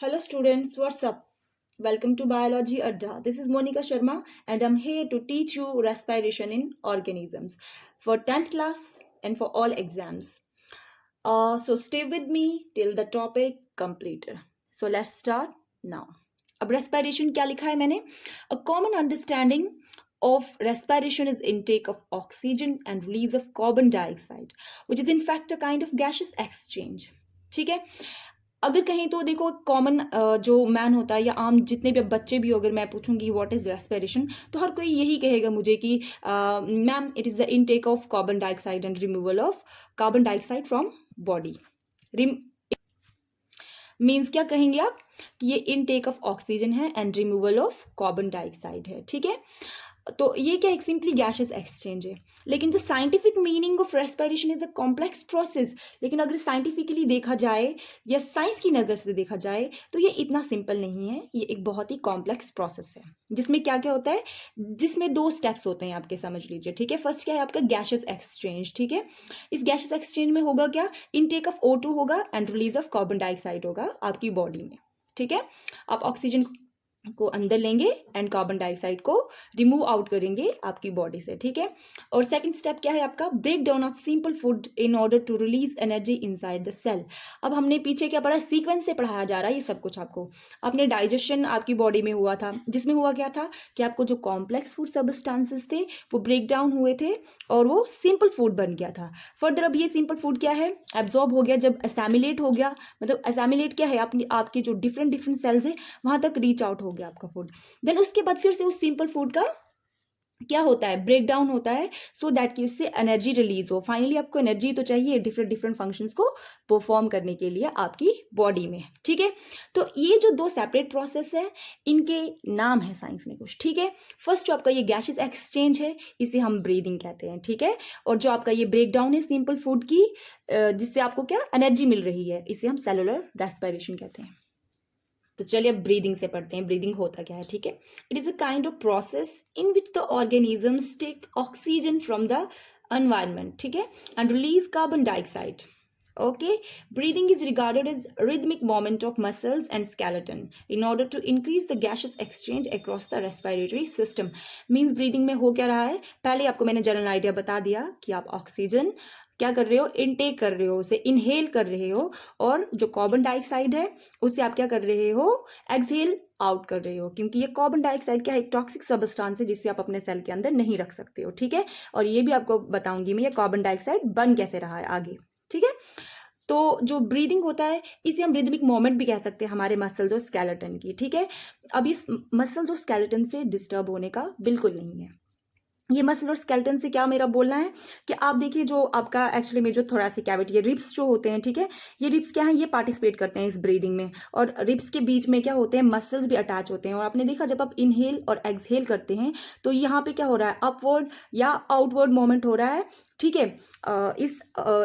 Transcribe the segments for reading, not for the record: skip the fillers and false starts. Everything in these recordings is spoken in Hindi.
Hello students, what's up? Welcome to Biology Adda. This is Monica Sharma and I'm here to teach you respiration in organisms for 10th class and for all exams. So stay with me till the topic completed. So let's start now. अब respiration क्या लिखा है मैंने? A common understanding of respiration is intake of oxygen and release of carbon dioxide, which is in fact a kind of gaseous exchange. ठीक है, अगर कहीं तो देखो कॉमन जो मैन होता है या आम जितने भी बच्चे भी हो, अगर मैं पूछूंगी व्हाट इज रेस्पिरेशन तो हर कोई यही कहेगा मुझे कि ma'am it is the intake of carbon dioxide and removal of carbon dioxide from body. Means क्या कहेंगे आप कि ये इनटेक ऑफ ऑक्सीजन है and removal of carbon dioxide है। ठीक है, तो ये क्या एक सिंपली गैसेस एक्सचेंज है, लेकिन जो scientific meaning of respiration is a complex process. लेकिन अगर साइंटिफिकली देखा जाए या साइंस की नज़र से देखा जाए तो ये इतना सिंपल नहीं है, ये एक बहुत ही कॉम्प्लेक्स प्रोसेस है जिसमें क्या क्या होता है, जिसमें दो स्टेप्स होते हैं आपके, समझ लीजिए। ठीक है, फर्स्ट क्या है आपका गैसेस एक्सचेंज। ठीक है, इस गैसेस एक्सचेंज में होगा क्या, इनटेक ऑफ O2 होगा and release of carbon dioxide होगा आपकी बॉडी में। ठीक है, आप ऑक्सीजन को अंदर लेंगे एंड कार्बन डाइऑक्साइड को रिमूव आउट करेंगे आपकी बॉडी से। ठीक है, और सेकंड स्टेप क्या है आपका, break down of simple food in order to release energy inside the cell. अब हमने पीछे क्या पढ़ा, सीक्वेंस से पढ़ाया जा रहा है ये सब कुछ आपको। अपने डाइजेशन आपकी बॉडी में हुआ था, जिसमें हुआ क्या था कि आपको जो कॉम्प्लेक्स फूड सब्सटेंसेस थे वो ब्रेक डाउन हुए थे और वो सिंपल फूड बन गया था। फर्दर अब ये सिंपल फूड क्या है, एब्जॉर्ब हो गया। जब असेमिलेट हो गया, मतलब असेमिलेट क्या है, अपनी आपकी जो डिफरेंट डिफरेंट सेल्स है वहां तक रीच आउट हो गया आपका फूड। देन उसके बाद फिर से उस सिंपल फूड का क्या होता है, ब्रेक डाउन होता है सो दैट कि उससे एनर्जी रिलीज हो। फाइनली आपको एनर्जी तो चाहिए डिफरेंट डिफरेंट फंक्शंस को परफॉर्म करने के लिए आपकी बॉडी में। ठीक है, तो ये जो दो सेपरेट प्रोसेस है इनके नाम है साइंस में कुछ। ठीक है, फर्स्ट जो आपका ये गैसेस एक्सचेंज है इसे हम ब्रीदिंग कहते हैं। ठीक है, और जो आपका ये ब्रेक डाउन है सिंपल फूड की जिससे आपको क्या एनर्जी मिल रही है, इसे हम सेलुलर रेस्पिरेशन कहते हैं। तो चलिए अब ब्रीदिंग से पढ़ते हैं, ब्रीदिंग होता क्या है। ठीक है, it is a kind of process in which the organisms take oxygen from the environment, ठीक है, and release carbon dioxide. Okay, breathing is regarded as rhythmic movement of muscles and skeleton in order to increase the gaseous exchange across the respiratory system. Means breathing में हो क्या रहा है, पहले आपको मैंने जनरल आइडिया बता दिया कि आप ऑक्सीजन क्या कर रहे हो, इनटेक कर रहे हो, उसे इनहेल कर रहे हो, और जो कार्बन डाइऑक्साइड है उससे आप क्या कर रहे हो, एक्सहेल आउट कर रहे हो। क्योंकि ये कार्बन डाइऑक्साइड क्या है, एक टॉक्सिक सब्सटेंस है जिससे आप अपने सेल के अंदर नहीं रख सकते हो। ठीक है, और ये भी आपको बताऊंगी मैं ये कार्बन डाइऑक्साइड बन कैसे रहा है आगे। ठीक है, तो जो ब्रीदिंग होता है इसे हम रिदमिक मोमेंट भी कह सकते हैं हमारे मसल्स और स्केलेटन की। ठीक है, अब इस मसल्स और स्केलेटन से डिस्टर्ब होने का बिल्कुल नहीं है। ये मसल और स्केलेटन से क्या मेरा बोलना है कि आप देखिए जो आपका एक्चुअली में जो थोरैसिक कैविटी, ये रिब्स जो होते हैं, ठीक है, ये रिब्स क्या है, ये पार्टिसिपेट करते हैं इस ब्रीदिंग में, और रिब्स के बीच में क्या होते हैं, मसल्स भी अटैच होते हैं। और आपने देखा जब आप इनहेल और एक्सहेल करते हैं तो यहाँ पे क्या हो रहा है, अपवर्ड या आउटवर्ड मोमेंट हो रहा है। ठीक है, इस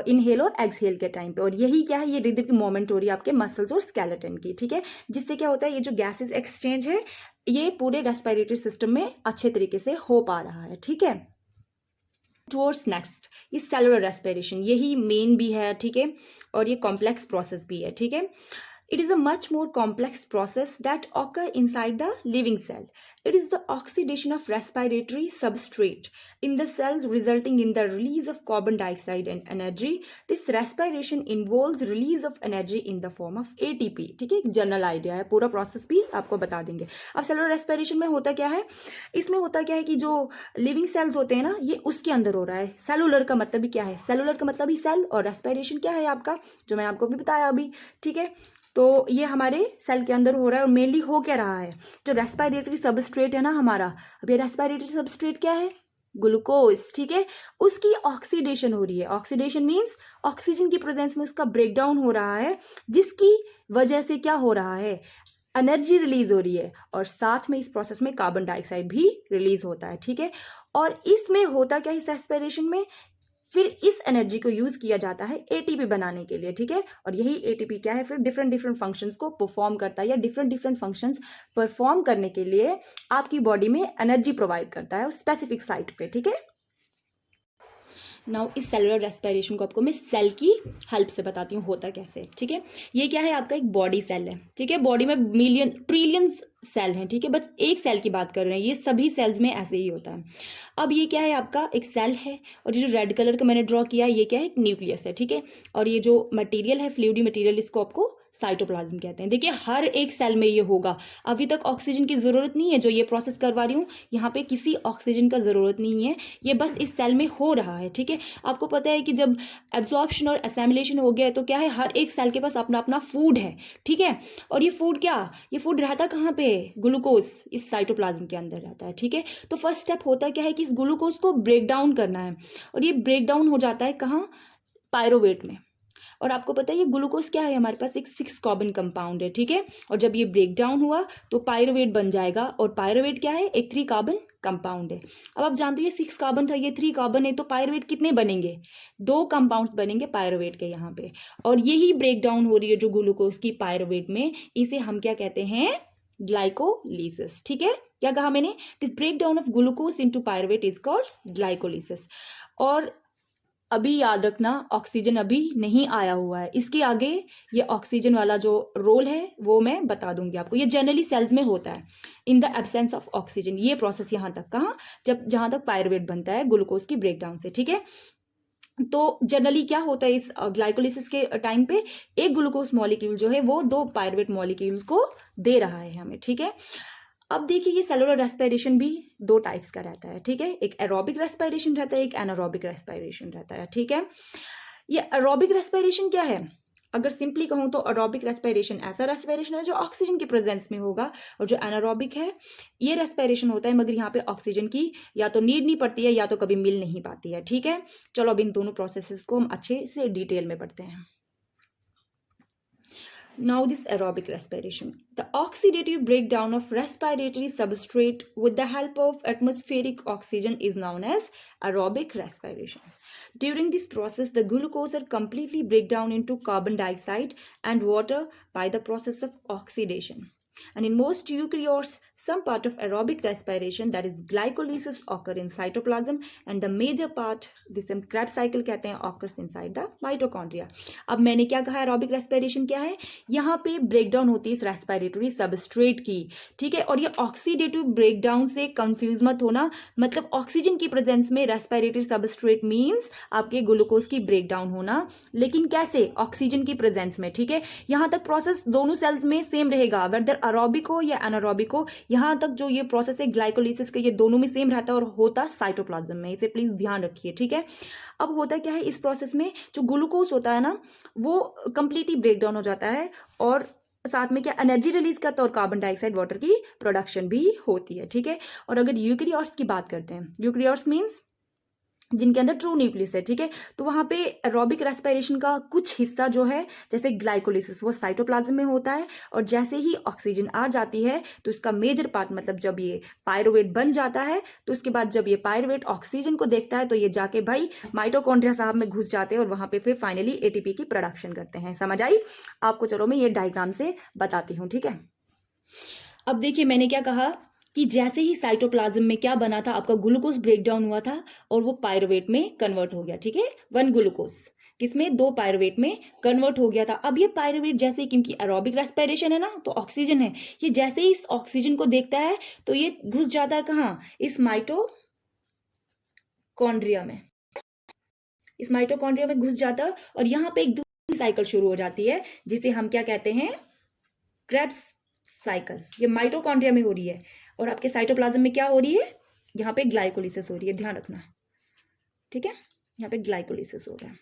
इनहेल और एक्सहेल के टाइम पे, और यही क्या है, ये रिदमिक मोमेंट हो रही है आपके मसल्स और स्केलेटन की। ठीक है, जिससे क्या होता है, ये जो गैसेस एक्सचेंज है ये पूरे रेस्पिरेटरी सिस्टम में अच्छे तरीके से हो पा रहा है। ठीक है, टूवर्ड्स नेक्स्ट ये सेलुलर रेस्पिरेशन, यही मेन भी है। ठीक है, और ये कॉम्प्लेक्स प्रोसेस भी है। ठीक है, it is a much more complex process that occur inside the living cell. It is the oxidation of respiratory substrate in the cells resulting in the release of carbon dioxide and energy. This respiration involves release of energy in the form of ATP. ठीक है, एक जनरल आइडिया है, पूरा प्रोसेस भी आपको बता देंगे। अब सेलुलर रेस्पिरेशन में होता क्या है, इसमें होता क्या है कि जो लिविंग सेल्स होते हैं ना ये उसके अंदर हो रहा है। सेलुलर का मतलब भी क्या है, सेलुलर का मतलब ही सेल, और रेस्पिरेशन क्या है आपका, जो मैं आपको भी बताया अभी। ठीक है, तो ये हमारे सेल के अंदर हो रहा है, और मेनली हो क्या रहा है, जो रेस्पिरेटरी सबस्ट्रेट है ना हमारा, अब ये रेस्पिरेटरी सबस्ट्रेट क्या है, ग्लूकोज। ठीक है, उसकी ऑक्सीडेशन हो रही है। ऑक्सीडेशन मीन्स ऑक्सीजन की प्रेजेंस में उसका ब्रेकडाउन हो रहा है, जिसकी वजह से क्या हो रहा है, एनर्जी रिलीज हो रही है, और साथ में इस प्रोसेस में कार्बन डाइऑक्साइड भी रिलीज होता है। ठीक है, और इसमें होता क्या है, इस रेस्पिरेशन में फिर इस एनर्जी को यूज किया जाता है एटीपी बनाने के लिए। ठीक है, और यही एटीपी क्या है, फिर डिफरेंट डिफरेंट फंक्शंस को परफॉर्म करता है, या डिफरेंट डिफरेंट फंक्शंस परफॉर्म करने के लिए आपकी बॉडी में एनर्जी प्रोवाइड करता है उस स्पेसिफिक साइट पे। ठीक है, नाउ इस सेलुलर रेस्पिरेशन को आपको मैं सेल की हेल्प से बताती हूँ होता कैसे, ठीक है। ये क्या है, आपका एक बॉडी सेल है, ठीक है। बॉडी में मिलियन ट्रिलियंस सेल हैं, ठीक है। बस एक सेल की बात कर रहे हैं, ये सभी सेल्स में ऐसे ही होता है। अब ये क्या है, आपका एक सेल है, और ये जो रेड कलर का मैंने ड्रॉ किया ये क्या है, एक न्यूक्लियस है, ठीक है। और ये जो मटेरियल है, फ्लूइडी मटेरियल, इसको आपको साइटोप्लाज्म कहते हैं। देखिए हर एक सेल में ये होगा। अभी तक ऑक्सीजन की ज़रूरत नहीं है, जो ये प्रोसेस करवा रही हूँ यहाँ पे किसी ऑक्सीजन का ज़रूरत नहीं है, ये बस इस सेल में हो रहा है, ठीक है। आपको पता है कि जब एब्जॉर्प्शन और असेमिलेशन हो गया है तो क्या है, हर एक सेल के पास अपना अपना फूड है, ठीक है। और ये फूड ये फूड रहता कहाँ पे, ग्लूकोज इस साइटोप्लाज्म के अंदर रहता है, ठीक है। तो फर्स्ट स्टेप होता क्या है कि इस ग्लूकोज को ब्रेक डाउन करना है, और ये ब्रेक डाउन हो जाता है कहाँ, पायरोवेट में। और आपको पता है ये ग्लूकोज क्या है, हमारे पास एक 6 कार्बन कंपाउंड है, ठीक है। और जब ये ब्रेक डाउन हुआ तो पायरोवेट बन जाएगा, और पायरोवेट क्या है, एक 3 कार्बन कंपाउंड है। अब आप जानते हो ये 6 कार्बन था, ये 3 कार्बन है, तो पायरोवेट कितने बनेंगे, 2 कंपाउंड्स बनेंगे पायरोवेट के यहाँ पे। और यही ब्रेक डाउन हो रही है जो ग्लूकोज की पायरोवेट में, इसे हम क्या कहते हैं, ग्लाइकोलिसिस, ठीक है। क्या कहा मैंने, this break down of glucose into pyruvate is called glycolysis. और अभी याद रखना, ऑक्सीजन अभी नहीं आया हुआ है, इसके आगे ये ऑक्सीजन वाला जो रोल है वो मैं बता दूंगी आपको। ये जनरली सेल्स में होता है in the absence of oxygen, ये प्रोसेस यहाँ तक कहाँ, जहाँ तक पायरुवेट बनता है ग्लूकोज की ब्रेकडाउन से, ठीक है। तो जनरली क्या होता है इस ग्लाइकोलिसिस के टाइम पे, एक ग्लूकोज मॉलिक्यूल जो है वो 2 पायरुवेट मॉलिक्यूल्स को दे रहा है हमें, ठीक है। अब देखिए ये सेलुलर रेस्पिरेशन भी 2 टाइप्स का रहता है, ठीक है। एक एरोबिक रेस्पिरेशन रहता है, एक एनारोबिक रेस्पिरेशन रहता है, ठीक है। ये एरोबिक रेस्पिरेशन क्या है, अगर सिंपली कहूँ तो एरोबिक रेस्पिरेशन ऐसा रेस्पिरेशन है जो ऑक्सीजन की प्रेजेंस में होगा, और जो एनारोबिक है ये रेस्पिरेशन होता है मगर यहाँ पे ऑक्सीजन की या तो नीड नहीं पड़ती है या तो कभी मिल नहीं पाती है, ठीक है। चलो अब इन दोनों प्रोसेसेस को हम अच्छे से डिटेल में पढ़ते हैं। Now this aerobic respiration. The oxidative breakdown of respiratory substrate with the help of atmospheric oxygen is known as aerobic respiration. During this process, the glucose are completely break down into carbon dioxide and water by the process of oxidation. And in most eukaryotes, some part of aerobic respiration, that is glycolysis, occur in cytoplasm, and the major part, this हम Krebs cycle कहते हैं, occurs inside the mitochondria. अब मैंने क्या कहा, aerobic respiration क्या है, यहाँ पे breakdown होती है इस respiratory substrate की, ठीक है। और ये oxidative breakdown से confuse मत होना, मतलब ऑक्सीजन की प्रेजेंस में respiratory substrate means आपके ग्लूकोज की breakdown होना, लेकिन कैसे, ऑक्सीजन की प्रेजेंस में, ठीक है। यहाँ तक प्रोसेस दोनों सेल्स में सेम रहेगा, वेदर एरोबिक हो या एनारोबिक हो, यहाँ तक जो ये प्रोसेस है ग्लाइकोलिसिस का, ये दोनों में सेम रहता है और होता साइटोप्लाज्म में, इसे प्लीज ध्यान रखिए, ठीक है। अब होता क्या है इस प्रोसेस में, जो ग्लूकोज होता है ना वो कंप्लीटली ब्रेक डाउन हो जाता है, और साथ में क्या एनर्जी रिलीज करता है, और कार्बन डाइऑक्साइड वाटर की प्रोडक्शन भी होती है, ठीक है। और अगर यूकेरियोट्स की बात करते हैं, यूकेरियोट्स मीन्स जिनके अंदर ट्रू न्यूक्लियस है, ठीक है, तो वहाँ पे एरोबिक रेस्पिरेशन का कुछ हिस्सा जो है जैसे ग्लाइकोलिसिस वो साइटोप्लाज्म में होता है, और जैसे ही ऑक्सीजन आ जाती है तो इसका मेजर पार्ट, मतलब जब ये पायरुवेट बन जाता है तो उसके बाद जब ये पायरुवेट ऑक्सीजन को देखता है तो ये जाके भाई माइटोकॉन्ड्रिया साहब में घुस जाते हैं, और वहाँ पे फिर फाइनली एटीपी की प्रोडक्शन करते हैं। समझ आई आपको, चलो मैं ये डायग्राम से बताती हूँ, ठीक है। अब देखिए मैंने क्या कहा कि जैसे ही साइटोप्लाज्म में क्या बना था, आपका ग्लूकोज ब्रेकडाउन हुआ था और वो पायरुवेट में कन्वर्ट हो गया, ठीक है। 1 ग्लूकोज किसमें, 2 पायरुवेट में कन्वर्ट हो गया था। अब ये पायरुवेट जैसे, क्योंकि एरोबिक रेस्पिरेशन है ना तो ऑक्सीजन है, ये जैसे ही इस ऑक्सीजन को देखता है तो ये घुस जाता है कहाँ, इस माइटोकॉन्ड्रिया में, इस माइटोकॉन्ड्रिया में घुस जाता है, और यहाँ पे एक दूसरी साइकिल शुरू हो जाती है जिसे हम क्या कहते हैं, क्रेब्स साइकिल। ये माइटोकॉन्ड्रिया में हो रही है, और आपके साइटोप्लाज्म में क्या हो रही है, यहाँ पे ग्लाइकोलिसिस हो रही है, ध्यान रखना, ठीक है। यहाँ पे ग्लाइकोलिसिस हो रहा है,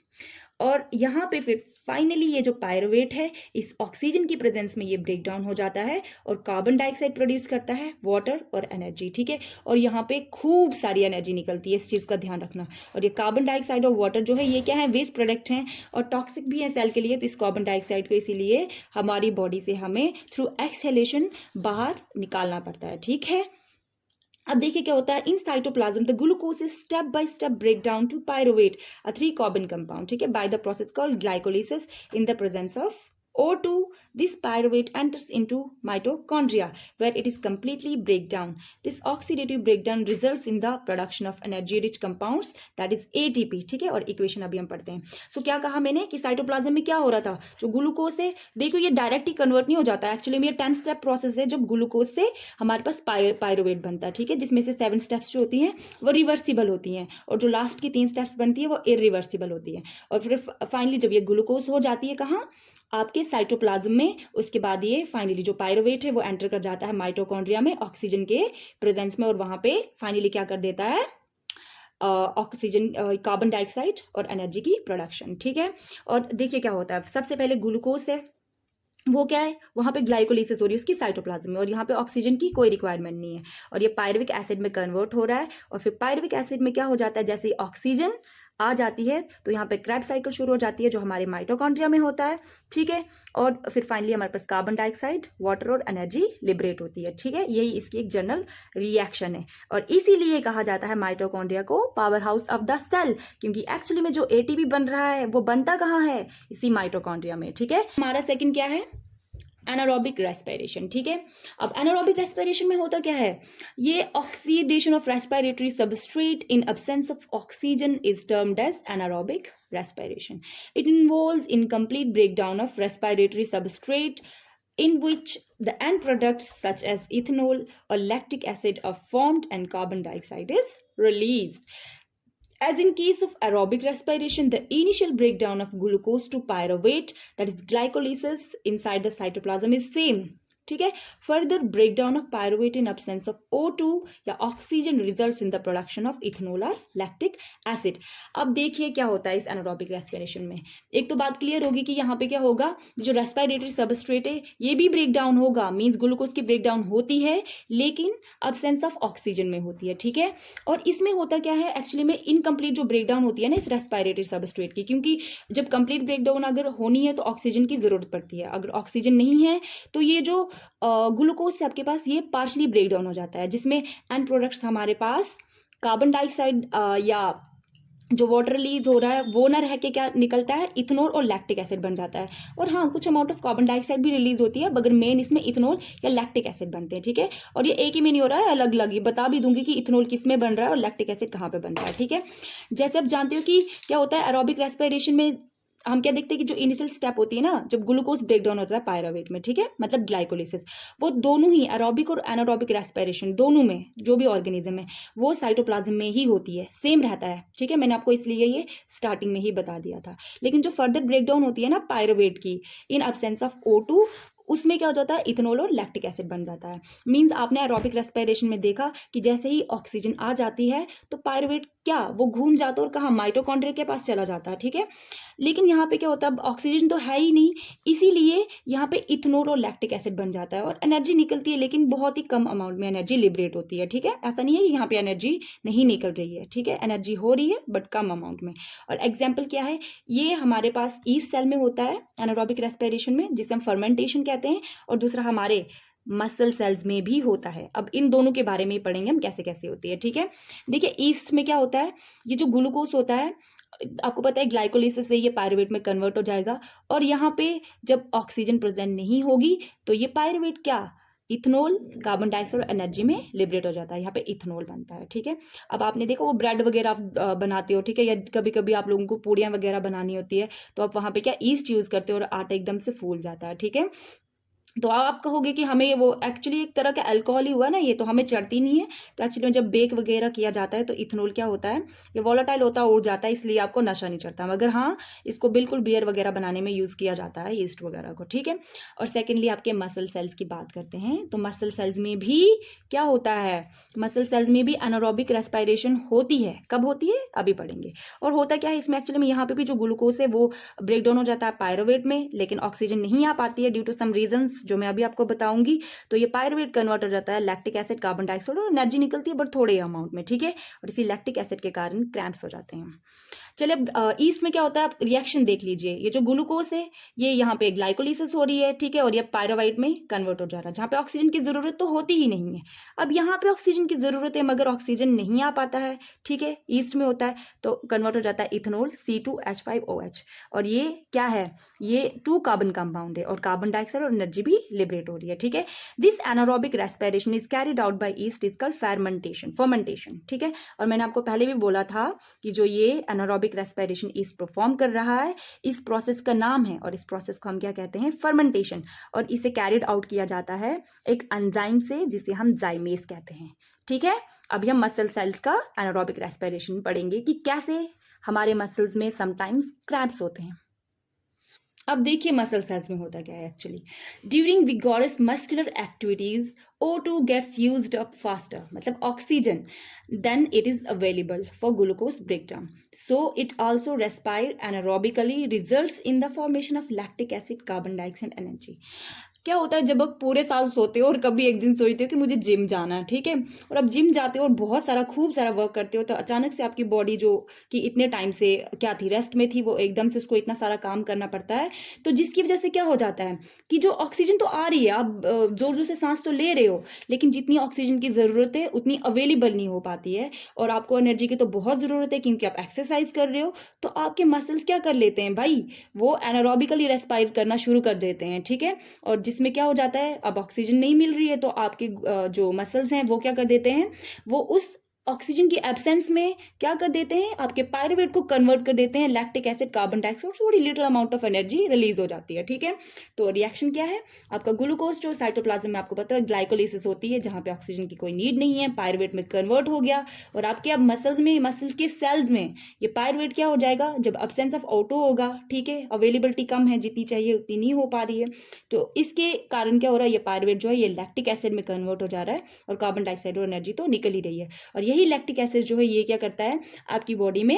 और यहाँ पे फिर फाइनली ये जो पायरुवेट है इस ऑक्सीजन की प्रेजेंस में ये ब्रेक डाउन हो जाता है और कार्बन डाइऑक्साइड प्रोड्यूस करता है, वाटर और एनर्जी, ठीक है। और यहाँ पे खूब सारी एनर्जी निकलती है, इस चीज़ का ध्यान रखना। और ये कार्बन डाइऑक्साइड और वाटर जो है ये क्या है, वेस्ट प्रोडक्ट हैं और टॉक्सिक भी है सेल के लिए, तो इस कार्बन डाइऑक्साइड को इसीलिए हमारी बॉडी से हमें थ्रू एक्सहेलेशन बाहर निकालना पड़ता है, ठीक है। अब देखिए क्या होता है, in cytoplasm the glucose is step by step break down to pyruvate, a 3 carbon compound, ठीक है, by the process called glycolysis in the presence of O2, this pyruvate enters into mitochondria where it is completely break down. This oxidative breakdown results in the production of energy rich compounds that is ATP. ठीक है, और इक्वेशन अभी हम पढ़ते हैं. सो क्या कहा मैंने कि साइटोप्लाज्म में क्या हो रहा था, जो ग्लूकोज से, देखो ये डायरेक्ट ही कन्वर्ट नहीं हो जाता, एक्चुअली में ये 10 स्टेप प्रोसेस है जब ग्लूकोज से हमारे पास पायरुवेट बनता है. ठीक है, जिसमें से 7 स्टेप्स जो होती हैं वो रिवर्सिबल होती हैं और जो लास्ट की 3 स्टेप्स बनती है वो इरिवर्सिबल होती है. और फिर फाइनली जब ये ग्लूकोज हो जाती है कहाँ, आपके साइटोप्लाज्म में, उसके बाद ये फाइनली जो पायरुवेट है वो एंटर कर जाता है माइटोकॉन्ड्रिया में ऑक्सीजन के प्रेजेंस में, और वहां पे फाइनली क्या कर देता है, ऑक्सीजन, कार्बन डाइऑक्साइड और एनर्जी की प्रोडक्शन. ठीक है, और देखिए क्या होता है, सबसे पहले ग्लूकोज है वो क्या है, वहाँ पे ग्लाइकोलिसिस हो रही है उसकी साइटोप्लाज्म में, और यहाँ पे ऑक्सीजन की कोई रिक्वायरमेंट नहीं है, और ये पायरुविक एसिड में कन्वर्ट हो रहा है. और फिर पायरुविक एसिड में क्या हो जाता है, जैसे ही ऑक्सीजन आ जाती है तो यहाँ पे क्रैब साइकिल शुरू हो जाती है जो हमारे माइटोकॉन्ड्रिया में होता है. ठीक है, और फिर फाइनली हमारे पास कार्बन डाइऑक्साइड, वाटर और एनर्जी लिबरेट होती है. ठीक है, यही इसकी एक जनरल रिएक्शन है, और इसीलिए कहा जाता है माइटोकॉन्ड्रिया को powerhouse of the cell, क्योंकि एक्चुअली में जो एटीपी बन रहा है वो बनता कहाँ है, इसी माइटोकॉन्ड्रिया में. ठीक है, हमारा सेकंड क्या है, एनारोबिक रेस्पिरेशन. ठीक है, अब एनारोबिक रेस्पिरेशन में होता क्या है, ये oxidation of respiratory substrate in absence of oxygen is termed as anaerobic respiration. It involves incomplete breakdown of respiratory substrate in which the end products such as ethanol or lactic acid are formed and carbon dioxide is released. As in case of aerobic respiration, the initial breakdown of glucose to pyruvate, that is glycolysis inside the cytoplasm is same. ठीक है, further breakdown of pyruvate in absence of O2 या oxygen results in the production of ethanol और लैक्टिक एसिड. अब देखिए क्या होता है इस एनारोबिक रेस्पिरेशन में, एक तो बात क्लियर होगी कि यहाँ पे क्या होगा, जो रेस्पिरेटरी सबस्ट्रेट है ये भी ब्रेक डाउन होगा, मींस ग्लूकोज की ब्रेक डाउन होती है लेकिन एब्सेंस ऑफ ऑक्सीजन में होती है. ठीक है, और इसमें होता क्या है, एक्चुअली में इनकम्प्लीट जो ब्रेक डाउन होती है ना इस रेस्पिरेटरी सबस्ट्रेट की, क्योंकि जब कंप्लीट ब्रेक डाउन अगर होनी है तो ऑक्सीजन की जरूरत पड़ती है, अगर ऑक्सीजन नहीं है तो ये जो ग्लूकोज से आपके पास ये पार्शली ब्रेक डाउन हो जाता है, जिसमें एंड प्रोडक्ट्स हमारे पास कार्बन डाइऑक्साइड या जो वाटर रिलीज हो रहा है वो ना रह के क्या निकलता है, इथेनॉल और लैक्टिक एसिड बन जाता है. और हाँ, कुछ अमाउंट ऑफ कार्बन डाइऑक्साइड भी रिलीज होती है, मगर मेन इसमें इथेनॉल या लैक्टिक एसिड बनते हैं. ठीक है, और ये एक ही में नहीं हो रहा है, अलग अलग ही बता भी दूंगी कि इथेनॉल किस में बन रहा है और लैक्टिक एसिड कहाँ पे बन रहा है. ठीक है, जैसे आप जानते हो कि क्या होता है एरोबिक रेस्पिरेशन में, हम क्या देखते हैं कि जो इनिशियल स्टेप होती है ना, जब ग्लूकोज ब्रेकडाउन होता है पायरुवेट में, ठीक है, मतलब ग्लाइकोलिसिस, वो दोनों ही एरोबिक और एनारोबिक रेस्पिरेशन दोनों में जो भी ऑर्गेनिज्म है वो साइटोप्लाज्म में ही होती है, सेम रहता है. ठीक है, मैंने आपको इसलिए ये स्टार्टिंग में ही बता दिया था. लेकिन जो फर्दर ब्रेकडाउन होती है ना पायरुवेट की इन एब्सेंस ऑफ O2, उसमें क्या हो जाता है, इथेनॉल और लैक्टिक एसिड बन जाता है. मींस आपने एरोबिक रेस्पिरेशन में देखा कि जैसे ही ऑक्सीजन आ जाती है तो पायरुवेट क्या वो घूम जाता है और कहाँ, माइटोकॉन्ड्रिया के पास चला जाता है. ठीक है, लेकिन यहाँ पे क्या होता है, ऑक्सीजन तो है ही नहीं, इसीलिए यहाँ पे इथेनॉल और लैक्टिक एसिड बन जाता है और एनर्जी निकलती है, लेकिन बहुत ही कम अमाउंट में एनर्जी लिबरेट होती है. ठीक है, ऐसा नहीं है कि यहाँ पे एनर्जी नहीं निकल रही है. ठीक है, एनर्जी हो रही है बट कम अमाउंट में. और एग्जाम्पल क्या है, ये हमारे पास ईस्ट सेल में होता है एनारोबिक रेस्पिरेशन में, जिसे हम फर्मेंटेशन कहते हैं, और दूसरा हमारे मसल सेल्स में भी होता है. अब इन दोनों के बारे में ही पढ़ेंगे हम कैसे कैसे होती है. ठीक है, देखिए ईस्ट में क्या होता है, ये जो ग्लूकोज होता है आपको पता है ग्लाइकोलिसिस से ये पायरुवेट में कन्वर्ट हो जाएगा, और यहाँ पे जब ऑक्सीजन प्रेजेंट नहीं होगी तो ये पायरुवेट क्या, इथेनॉल, कार्बन डाइऑक्साइड और एनर्जी में लिबरेट हो जाता है, यहाँ पे इथेनॉल बनता है. ठीक है, अब आपने देखो वो ब्रेड वगैरह आप बनाते हो, ठीक है, या कभी कभी आप लोगों को पूड़ियाँ वगैरह बनानी होती है तो आप वहाँ पे क्या ईस्ट यूज़ करते हो और आटा एकदम से फूल जाता है. ठीक है, तो आप कहोगे कि हमें वो एक्चुअली एक तरह का अल्कोहल ही हुआ ना, ये तो हमें चढ़ती नहीं है. तो एक्चुअली में जब बेक वगैरह किया जाता है तो इथेनॉल क्या होता है, ये वॉलेटाइल होता है, उड़ जाता है, इसलिए आपको नशा नहीं चढ़ता. मगर हाँ, इसको बिल्कुल बियर वगैरह बनाने में यूज़ किया जाता है, ईस्ट वगैरह को. ठीक है, और सेकेंडली आपके मसल सेल्स की बात करते हैं, तो मसल सेल्स में भी क्या होता है, मसल सेल्स में भी एनारोबिक रेस्पिरेशन होती है. कब होती है अभी पढ़ेंगे. और होता क्या है इसमें, एक्चुअली में यहाँ पे भी जो ग्लूकोज है वो ब्रेक डाउन हो जाता है पायरुवेट में, लेकिन ऑक्सीजन नहीं आ पाती है ड्यू टू सम रीजंस जो मैं अभी आपको बताऊंगी, तो ये पायरुवेट कन्वर्ट हो जाता है लैक्टिक एसिड, कार्बन डाइऑक्साइड, और एनर्जी निकलती है बट थोड़े अमाउंट में, ठीक है। और इसी लैक्टिक एसिड के कारण क्रैम्प्स हो जाते हैं। चलिए अब ईस्ट में क्या होता है, आप रिएक्शन देख लीजिए। ये जो ग्लूकोज है ये यहाँ पे ग्लाइकोलिसिस हो रही है, ठीक है, और ये पायरुवेट में कन्वर्ट हो जा रहा है, जहाँ पे ऑक्सीजन की जरूरत तो होती ही नहीं है। अब यहाँ पे ऑक्सीजन की जरूरत है मगर ऑक्सीजन नहीं आ पाता है, ठीक है, ईस्ट में होता है, तो कन्वर्ट हो जाता है इथेनॉल C2H5OH। और ये क्या है, ये 2 कार्बन कंपाउंड है और कार्बन डाइऑक्साइड और एनर्जी भी लिबरेट हो रही है, ठीक है। This anaerobic respiration is carried out by east is called fermentation, ठीक है। और मैंने आपको पहले भी बोला था कि जो ये एनारोबिक रेस्पिरेशन ईस्ट परफॉर्म कर रहा है, इस प्रोसेस का नाम है, और इस प्रोसेस को हम क्या कहते हैं, फर्मेंटेशन। और इसे कैरिड आउट किया जाता है एक एंजाइम से जिसे हम जाइमेस कहते हैं, ठीक है। अभी हम मसल सेल्स का एनारोबिक रेस्पिरेशन पढ़ेंगे कि कैसे हमारे मसल्स में समटाइम्स क्रैम्प्स होते हैं। अब देखिए मसल सेल्स में होता क्या है actually, during vigorous muscular activities O2 gets used up faster, मतलब oxygen, then it is available for glucose breakdown, so it also respire anaerobically, results in the formation of lactic acid, carbon dioxide, energy। क्या होता है जब आप पूरे साल सोते हो और कभी एक दिन सोचते हो कि मुझे जिम जाना है, ठीक है, और अब जिम जाते हो और बहुत सारा खूब सारा वर्क करते हो, तो अचानक से आपकी बॉडी जो कि इतने टाइम से क्या थी, रेस्ट में थी, वो एकदम से उसको इतना सारा काम करना पड़ता है, तो जिसकी वजह से क्या हो जाता है कि जो ऑक्सीजन तो आ रही है, आप जोर जोर से सांस तो ले रहे हो, लेकिन जितनी ऑक्सीजन की ज़रूरत है उतनी अवेलेबल नहीं हो पाती है, और आपको एनर्जी की तो बहुत ज़रूरत है क्योंकि आप एक्सरसाइज कर रहे हो, तो आपके मसल्स क्या कर लेते हैं भाई, वो एनारोबिकली रेस्पायर करना शुरू कर देते हैं, ठीक है। और जिसमें क्या हो जाता है, अब ऑक्सीजन नहीं मिल रही है, तो आपके जो मसल्स हैं वो क्या कर देते हैं, वो उस ऑक्सीजन की एब्सेंस में क्या कर देते हैं, आपके पायरुवेट को कन्वर्ट कर देते हैं लैक्टिक एसिड, कार्बन डाइऑक्साइड, थोड़ी little amount of energy release हो जाती है, ठीक है। तो रिएक्शन क्या है, आपका ग्लूकोज जो साइटोप्लाज्म में आपको पता है ग्लाइकोलिसिस होती है, जहां पे ऑक्सीजन की कोई नीड नहीं है, पायरुवेट में कन्वर्ट हो गया, और आपके अब मसल्स में, मसल्स के सेल्स में ये पायरुवेट क्या हो जाएगा, जब एब्सेंस ऑफ O2 होगा, ठीक है, अवेलेबिलिटी कम है, जितनी चाहिए उतनी नहीं हो पा रही है, तो इसके कारण क्या हो रहा है, ये पायरुवेट जो है ये लैक्टिक एसिड में कन्वर्ट हो जा रहा है, और कार्बन डाइऑक्साइड और एनर्जी तो निकल ही रही है, और यही लैक्टिक एसिड जो है ये क्या करता है, आपकी बॉडी में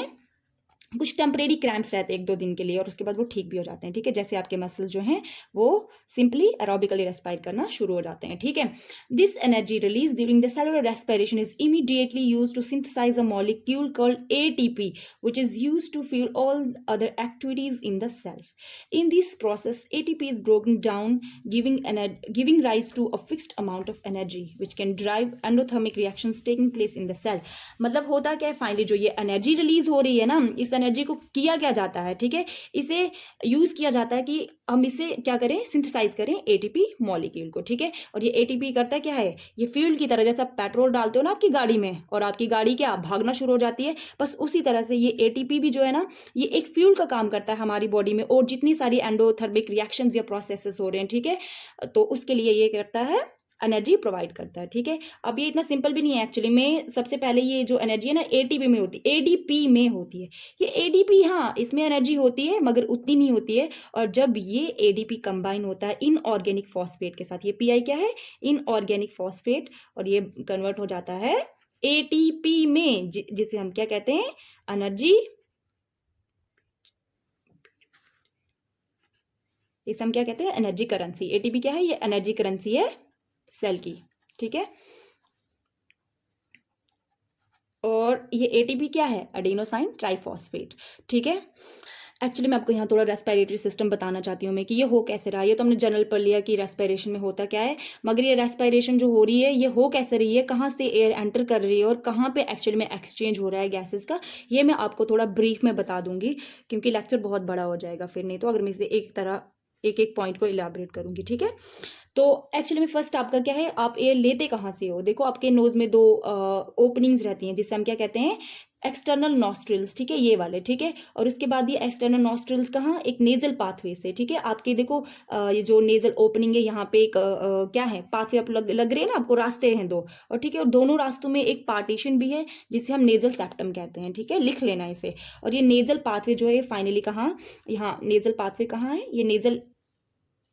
कुछ टेम्परेरी क्रैम्प्स रहते हैं 1-2 दिन के लिए, और उसके बाद वो ठीक भी हो जाते हैं, ठीक है, जैसे आपके मसल्स जो हैं वो सिंपली एरोबिकली रेस्पायर करना शुरू हो जाते हैं, ठीक है। This energy release during the cellular respiration is immediately used to synthesise a molecule called ATP which is used to fuel all other activities in the cells. In this process ATP is broken down, giving rise to a fixed amount of energy which can drive endothermic reactions taking place in the cell। मतलब होता क्या है, फाइनली जो ये एनर्जी रिलीज हो रही है ना, इस एनर्जी को किया क्या जाता है, ठीक है, इसे यूज किया जाता है कि हम इसे क्या करें, सिंथेसाइज करें ATP मॉलिक्यूल को, ठीक है। और ये ATP करता क्या है, ये फ्यूल की तरह, जैसा पेट्रोल डालते हो ना आपकी गाड़ी में और आपकी गाड़ी क्या भागना शुरू हो जाती है, बस उसी तरह से ये ATP भी जो है ना, ये एक फ्यूल का काम करता है हमारी बॉडी में, और जितनी सारी एंडोथर्मिक रिएक्शंस या प्रोसेसेस हो रहे हैं, ठीक है, तो उसके लिए ये करता है, एनर्जी प्रोवाइड करता है, ठीक है। अब ये इतना सिंपल भी नहीं है एक्चुअली में, सबसे पहले ये जो एनर्जी है ना ATP में होती है, ADP में होती है, ये ADP, हाँ इसमें एनर्जी होती है मगर उतनी नहीं होती है, और जब ये ADP कंबाइन होता है इनऑर्गेनिक फॉस्फेट के साथ, ये PI क्या है, इनऑर्गेनिक फॉस्फेट, और ये कन्वर्ट हो जाता है ATP में, जिसे हम क्या कहते हैं, एनर्जी, इसे हम क्या कहते हैं, एनर्जी करेंसी। ATP क्या है, ये एनर्जी करेंसी है सेल की, ठीक है। और ये ATP क्या है, एडेनोसाइन ट्राइफॉस्फेट, ठीक है। एक्चुअली मैं आपको यहाँ थोड़ा रेस्पिरेटरी सिस्टम बताना चाहती हूँ मैं कि ये हो कैसे रहा है, ये तो हमने जनरल पढ़ लिया कि रेस्पिरेशन में होता क्या है, मगर ये रेस्पिरेशन जो हो रही है ये हो कैसे रही है, कहाँ से एयर एंटर कर रही है और कहाँ पे एक्चुअली में एक्सचेंज हो रहा है गैसेस का, ये मैं आपको थोड़ा ब्रीफ में बता दूंगी, क्योंकि लेक्चर बहुत बड़ा हो जाएगा फिर, नहीं तो अगर मैं इसे एक एक पॉइंट को इलाबरेट करूंगी, ठीक है। तो एक्चुअली में फर्स्ट आपका क्या है, आप एयर लेते कहाँ से हो, देखो आपके नोज में 2 ओपनिंग्स रहती हैं जिससे हम क्या कहते हैं, एक्सटर्नल नॉस्ट्रिल्स, ठीक है, ये वाले, ठीक है। और उसके बाद ये एक्सटर्नल नॉस्ट्रिल्स कहाँ, एक नेजल पाथवे से, ठीक है, आपके देखो ये जो नेजल ओपनिंग है यहाँ पे एक क्या है, पाथवे आप लग रहे हैं ना आपको, रास्ते हैं 2, और ठीक है, और दोनों रास्तों में एक पार्टीशन भी है जिसे हम नेजल सेप्टम कहते हैं, ठीक है, लिख लेना इसे। और ये नेजल पाथवे जो है फाइनली कहाँ, यहाँ नेजल पाथवे कहाँ है, ये नेजल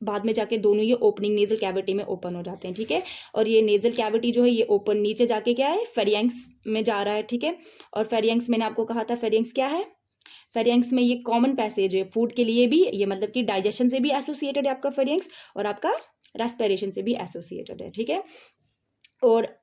बाद में जाके दोनों ये ओपनिंग नेजल कैविटी में ओपन हो जाते हैं, ठीक है। और ये नेजल कैविटी जो है ये ओपन नीचे जाके क्या है, फेरिंक्स में जा रहा है, ठीक है। और फेरिंक्स मैंने आपको कहा था, फेरिंक्स क्या है, फेरिंक्स में ये कॉमन पैसेज है फूड के लिए भी, ये मतलब कि डाइजेशन से भी एसोसिएटेड है आपका फेरिंक्स, और आपका रेस्पिरेशन से भी एसोसिएटेड है, ठीक है। और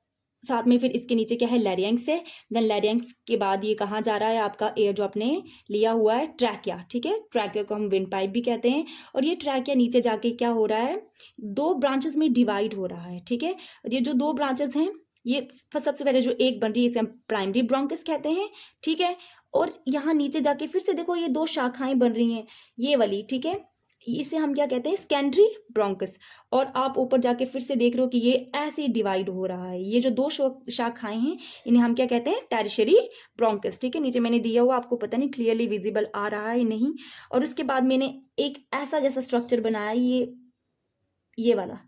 साथ में फिर इसके नीचे क्या है, लैरिंग्स है। देन लैरिंग्स के बाद ये कहाँ जा रहा है, आपका एयर जो आपने लिया हुआ है ट्रैकिया, ठीक है। ट्रैकिया को हम विंड पाइप भी कहते हैं। और ये ट्रैकिया नीचे जाके क्या हो रहा है, 2 ब्रांचेस में डिवाइड हो रहा है, ठीक है। और ये जो 2 ब्रांचेस हैं, ये सबसे पहले जो एक बन रही है इसे हम प्राइमरी ब्रोंकस कहते हैं, ठीक है। और यहाँ नीचे जाके फिर से देखो ये 2 शाखाएं बन रही हैं, ये वाली, ठीक है, इसे हम क्या कहते हैं, सेकेंडरी ब्रोंकस। और आप ऊपर जाके फिर से देख रहे हो कि ये ऐसे डिवाइड हो रहा है, ये जो 2 शाखाएं हैं इन्हें हम क्या कहते हैं, टैरिशरी ब्रोंकस, ठीक है। नीचे मैंने दिया हुआ, आपको पता नहीं क्लियरली विजिबल आ रहा है नहीं। और उसके बाद मैंने एक ऐसा जैसा स्ट्रक्चर बनाया, ये वाला,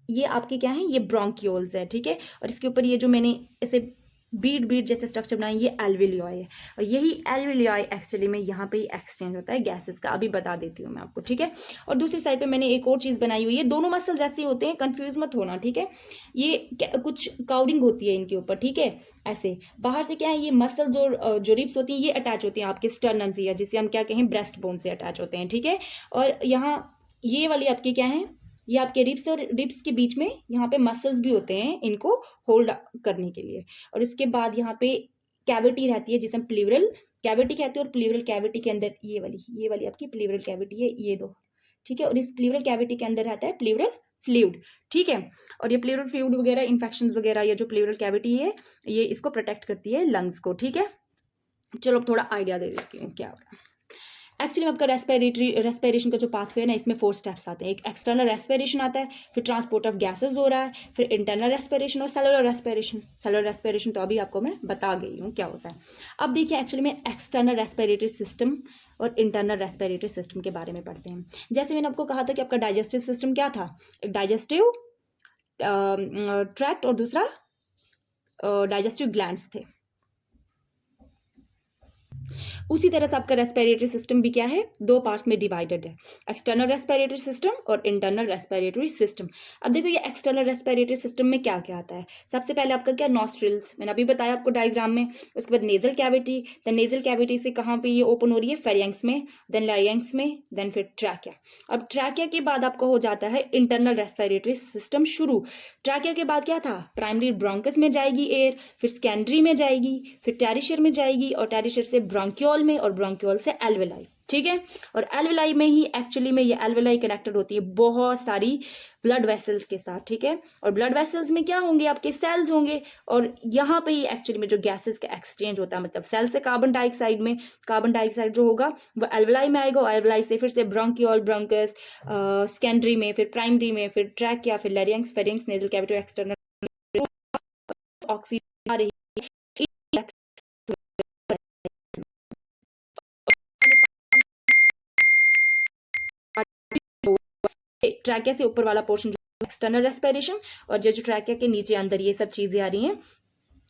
ये आपके क्या है, ये ब्रोंक्यूल्स है, ठीक है। और इसके ऊपर ये जो मैंने ऐसे बीड जैसे स्ट्रक्चर बनाया, ये एल्विलियोई है। और यही एल्विलियोई एक्चुअली में यहाँ पे ही एक्सचेंज होता है गैसेस का, अभी बता देती हूँ मैं आपको, ठीक है। और दूसरी साइड पे मैंने एक और चीज़ बनाई हुई है, दोनों मसल्स ऐसे होते हैं, कंफ्यूज मत होना, ठीक है। ये कुछ काउरिंग होती है इनके ऊपर, ठीक है। ऐसे बाहर से क्या है, ये मसल्स और जो रिब्स होती हैं ये अटैच होती हैं आपके स्टर्नम से, या जिसे हम क्या कहें, ब्रेस्ट बोन से अटैच होते हैं, ठीक है। और यहाँ ये वाली आपकी क्या है, ये आपके रिब्स और रिब्स के बीच में यहाँ पे मसल्स भी होते हैं इनको होल्ड करने के लिए। और इसके बाद यहाँ पे कैविटी रहती है जिसे हम प्लीवरल कैविटी कहते हैं। और प्लीवरल कैविटी के अंदर ये वाली आपकी प्लीवरल कैविटी है, ये 2, ठीक है। और इस प्लीवरल कैविटी के अंदर रहता है प्लीवरल फ्लूइड, ठीक है। और ये प्लीवरल फ्लूइड वगैरह, इन्फेक्शंस वगैरह, ये जो प्लीवरल कैविटी है ये इसको प्रोटेक्ट करती है लंग्स को, ठीक है। चलो अब थोड़ा आइडिया दे देती हूँ क्या हो रहा है। एक्चुअली आपका रेस्पिरेशन का जो पाथवे है ना, इसमें 4 स्टेप्स आते हैं। एक एक्सटर्नल रेस्पिरेशन आता है, फिर ट्रांसपोर्ट ऑफ गैसेस हो रहा है, फिर इंटरनल रेस्पिरेशन और सेलुलर रेस्पिरेशन। सेलुलर रेस्पिरेशन तो अभी आपको मैं बता गई हूँ क्या होता है। अब देखिए एक्चुअली में एक्सटर्नल रेस्पिरेटरी सिस्टम और इंटरनल रेस्पिरेटरी सिस्टम के बारे में पढ़ते हैं। जैसे मैंने आपको कहा था कि आपका डाइजेस्टिव सिस्टम क्या था, एक डाइजेस्टिव ट्रैक्ट और दूसरा डाइजेस्टिव ग्लैंड्स थे। उसी तरह से आपका रेस्पिरेटरी सिस्टम भी क्या है, 2 पार्ट्स में डिवाइडेड है, एक्सटर्नल रेस्पिरेटरी सिस्टम और इंटरनल रेस्पिरेटरी सिस्टम। अब देखो ये एक्सटर्नल रेस्पिरेटरी सिस्टम में क्या क्या आता है। सबसे पहले आपका क्या, नॉस्ट्रिल्स, मैंने अभी बताया आपको डायग्राम में। उसके बाद nasal cavity, then nasal cavity से कहाँ पे ये ओपन हो रही है, फेरिंग्स में, देन लारिंग्स में, देन फिर ट्रैकिया। अब ट्रैकिया के बाद आपका हो जाता है इंटरनल रेस्पिरेटरी सिस्टम शुरू। ट्रैकिया के बाद क्या था, प्राइमरी ब्रोंकस में जाएगी एयर, फिर सेकेंडरी में जाएगी, फिर टेरिशियर में जाएगी, और टेरिशियर से ब्रोंक्यूल में, और ब्रोंक्यूल से एल्वेलाई, ठीक है। और एल्वेलाई में ही एक्चुअली में ये एल्वेलाई कनेक्टेड होती है बहुत सारी ब्लड वेसल्स के साथ, ठीक है। और ब्लड वेसल्स में क्या होंगे, आपके सेल्स होंगे। और यहाँ पे ही एक्चुअली में जो गैसेस का एक्सचेंज होता है, मतलब सेल से कार्बन डाइऑक्साइड में, कार्बन डाइऑक्साइड जो होगा वो एल्वेलाई में आएगा, और एल्वेलाई से फिर से ब्रोंक्यूल, ब्रोंकस, सेकेंडरी में, फिर प्राइमरी में, फिर ट्रैकिया, फिर larynx, pharynx, nasal cavity, external oxygen आ रही ट्रैकिया से ऊपर वाला पोर्शन जो एक्सटर्नल रेस्पिरेशन, और जो ट्रैकिया के नीचे अंदर ये सब चीजें आ रही हैं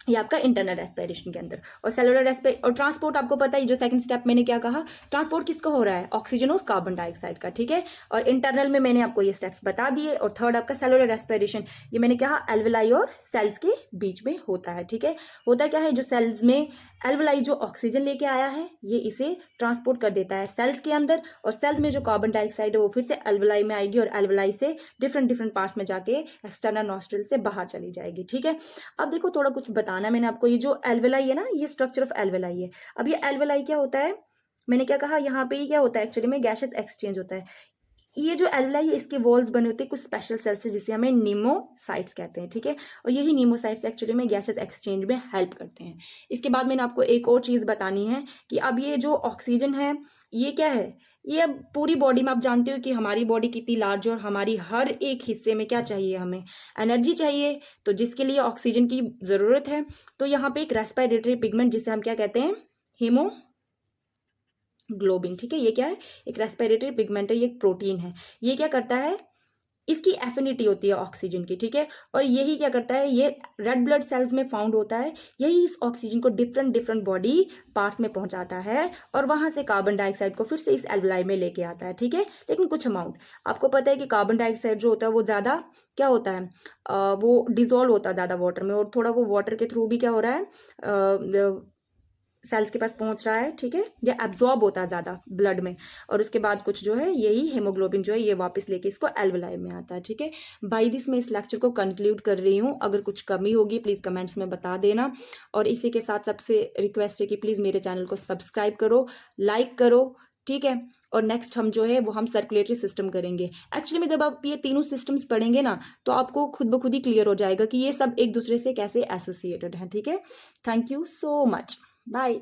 ये आपका इंटरनल रेस्पिरेशन के अंदर। और सेलुलर और ट्रांसपोर्ट आपको पता है, जो सेकंड स्टेप मैंने क्या कहा, ट्रांसपोर्ट किसका हो रहा है, ऑक्सीजन और कार्बन डाइऑक्साइड का, ठीक है। और इंटरनल में मैंने आपको ये स्टेप्स बता दिए। और थर्ड आपका सेलुलर रेस्पिरेशन, ये मैंने कहा एल्वेलाई और सेल्स के बीच में होता है, ठीक है। होता क्या है, जो सेल्स में एल्वेलाई जो ऑक्सीजन लेके आया है ये इसे ट्रांसपोर्ट कर देता है सेल्स के अंदर, और सेल्स में जो कार्बन डाइऑक्साइड है वो फिर से एल्वेलाई में आएगी, और एल्वेलाई से डिफरेंट पार्ट्स में जाके एक्सटर्नल नॉस्ट्रिल से बाहर चली जाएगी, ठीक है। अब देखो थोड़ा कुछ बताना मैंने आपको, ये जो एल्वेलाई है ना, ये स्ट्रक्चर ऑफ एल्वेलाई है। अब ये एल्वेलाई क्या होता है, मैंने क्या कहा, यहाँ पे ही क्या होता है, एक्चुअली में गैसेस एक्सचेंज होता है। ये जो एल्वेलाई है इसके वॉल्स बने होते हैं कुछ स्पेशल सेल्स से, जिसे हमें नीमोसाइट्स कहते हैं, ठीक है। और यही नीमोसाइट्स एक्चुअली में गैसेस एक्सचेंज में हेल्प करते हैं। इसके बाद मैंने आपको एक और चीज़ बतानी है कि अब ये जो ऑक्सीजन है ये क्या है, ये अब पूरी बॉडी में आप जानते हो कि हमारी बॉडी कितनी लार्ज है, और हमारी हर एक हिस्से में क्या चाहिए, हमें एनर्जी चाहिए, तो जिसके लिए ऑक्सीजन की ज़रूरत है। तो यहाँ पे एक रेस्पिरेटरी पिगमेंट जिसे हम क्या कहते हैं, हीमोग्लोबिन, ठीक है। ये क्या है, एक रेस्पिरेटरी पिगमेंट है, ये एक प्रोटीन है। ये क्या करता है, इसकी एफिनिटी होती है ऑक्सीजन की, ठीक है। और यही क्या करता है, ये रेड ब्लड सेल्स में फाउंड होता है, यही इस ऑक्सीजन को डिफरेंट बॉडी पार्ट्स में पहुंचाता है, और वहां से कार्बन डाइऑक्साइड को फिर से इस एल्वेलाई में लेके आता है, ठीक है। लेकिन कुछ अमाउंट, आपको पता है कि कार्बन डाइऑक्साइड जो होता है वो ज़्यादा क्या होता है, वो डिजोल्व होता है ज़्यादा वाटर में, और थोड़ा वो वाटर के थ्रू भी क्या हो रहा है, सेल्स के पास पहुंच रहा है, ठीक है, या एब्जॉर्ब होता है ज़्यादा ब्लड में, और उसके बाद कुछ जो है यही हेमोग्लोबिन जो है ये वापस लेके इसको एल्वेलाई में आता है, ठीक है। बाई दिस मैं इस लेक्चर को कंक्लूड कर रही हूँ। अगर कुछ कमी होगी प्लीज़ कमेंट्स में बता देना, और इसी के साथ सबसे रिक्वेस्ट है कि प्लीज़ मेरे चैनल को सब्सक्राइब करो, लाइक करो, ठीक है। और नेक्स्ट हम जो है वो हम सर्कुलेटरी सिस्टम करेंगे। एक्चुअली में जब आप ये तीनों सिस्टम्स पढ़ेंगे ना तो आपको खुद ब खुद ही क्लियर हो जाएगा कि ये सब एक दूसरे से कैसे एसोसिएटेड हैं, ठीक है। Thank you so much, bye.